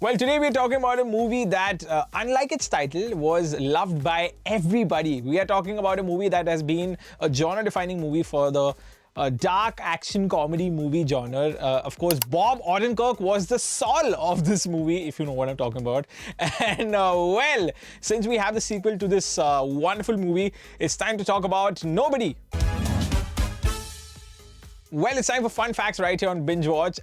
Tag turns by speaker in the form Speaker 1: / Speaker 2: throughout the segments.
Speaker 1: Well, today we're talking about a movie that, unlike its title, was loved by everybody. We are talking about a movie that has been a genre-defining movie for the dark action comedy movie genre. Of course, Bob Odenkirk was the Saul of this movie, if you know what I'm talking about. And well, since we have the sequel to this wonderful movie, it's time to talk about Nobody. Well, it's time for fun facts right here on Binge Watch.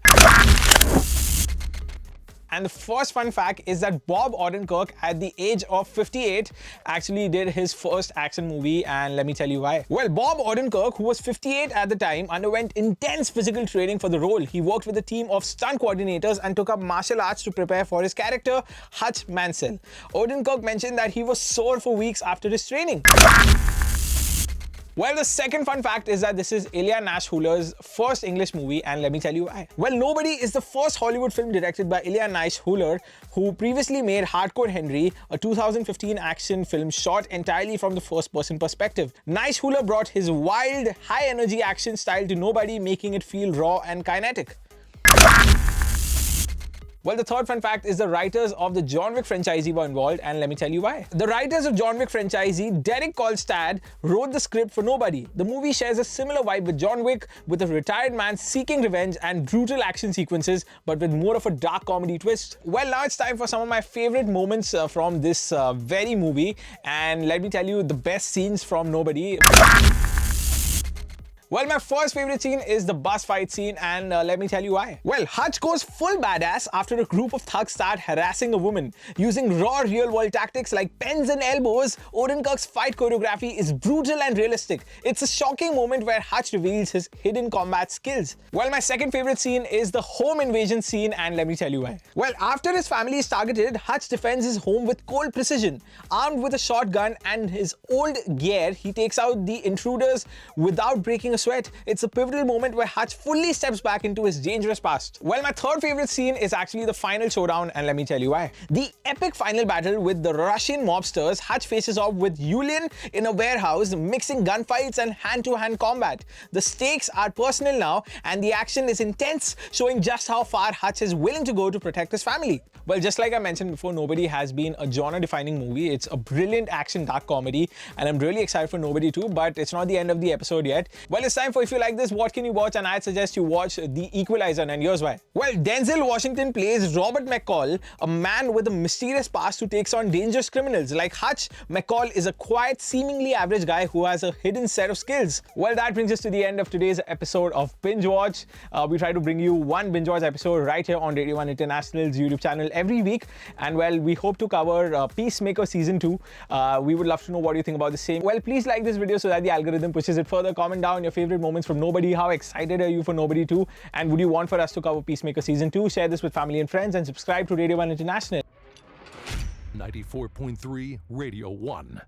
Speaker 1: And the first fun fact is that Bob Odenkirk, at the age of 58, actually did his first action movie, and let me tell you why. Well, Bob Odenkirk, who was 58 at the time, underwent intense physical training for the role. He worked with a team of stunt coordinators and took up martial arts to prepare for his character, Hutch Mansell. Odenkirk mentioned that he was sore for weeks after his training. Well, the second fun fact is that this is Ilya Nash-Huller's first English movie, and let me tell you why. Well, Nobody is the first Hollywood film directed by Ilya Nash-Huller, who previously made Hardcore Henry, a 2015 action film shot entirely from the first-person perspective. Nash-Huller brought his wild, high-energy action style to Nobody, making it feel raw and kinetic. Well, the third fun fact is the writers of the John Wick franchisee were involved, and let me tell you why. The writers of John Wick franchisee, Derek Kolstad, wrote the script for Nobody. The movie shares a similar vibe with John Wick, with a retired man seeking revenge and brutal action sequences, but with more of a dark comedy twist. Well, now it's time for some of my favorite moments from this very movie, and let me tell you the best scenes from Nobody. Well, my first favorite scene is the bus fight scene, and let me tell you why. Well, Hutch goes full badass after a group of thugs start harassing a woman. Using raw real-world tactics like pens and elbows, Odenkirk's fight choreography is brutal and realistic. It's a shocking moment where Hutch reveals his hidden combat skills. Well, my second favorite scene is the home invasion scene, and let me tell you why. Well, after his family is targeted, Hutch defends his home with cold precision. Armed with a shotgun and his old gear, he takes out the intruders without breaking a sweat. It's a pivotal moment where Hutch fully steps back into his dangerous past. Well, my third favorite scene is actually the final showdown, and let me tell you why. The epic final battle with the Russian mobsters, Hutch faces off with Yulian in a warehouse, mixing gunfights and hand-to-hand combat. The stakes are personal now, and the action is intense, showing just how far Hutch is willing to go to protect his family. Well, just like I mentioned before, Nobody has been a genre-defining movie. It's a brilliant action dark comedy, and I'm really excited for Nobody too, but it's not the end of the episode yet. Well, it's time for, if you like this, what can you watch? And I'd suggest you watch The Equalizer, and here's why. Well, Denzel Washington plays Robert McCall, a man with a mysterious past who takes on dangerous criminals. Like Hutch, McCall is a quiet, seemingly average guy who has a hidden set of skills. Well, that brings us to the end of today's episode of Binge Watch. We try to bring you one Binge Watch episode right here on Radio 1 International's YouTube channel every week, and well, we hope to cover Peacemaker Season 2. We would love to know what you think about the same. Well, please like this video so that the algorithm pushes it further. Comment down your favorite moments from Nobody. How excited are you for Nobody 2? And would you want for us to cover Peacemaker Season 2? Share this with family and friends, and subscribe to Radio 1 International.
Speaker 2: 94.3 Radio 1.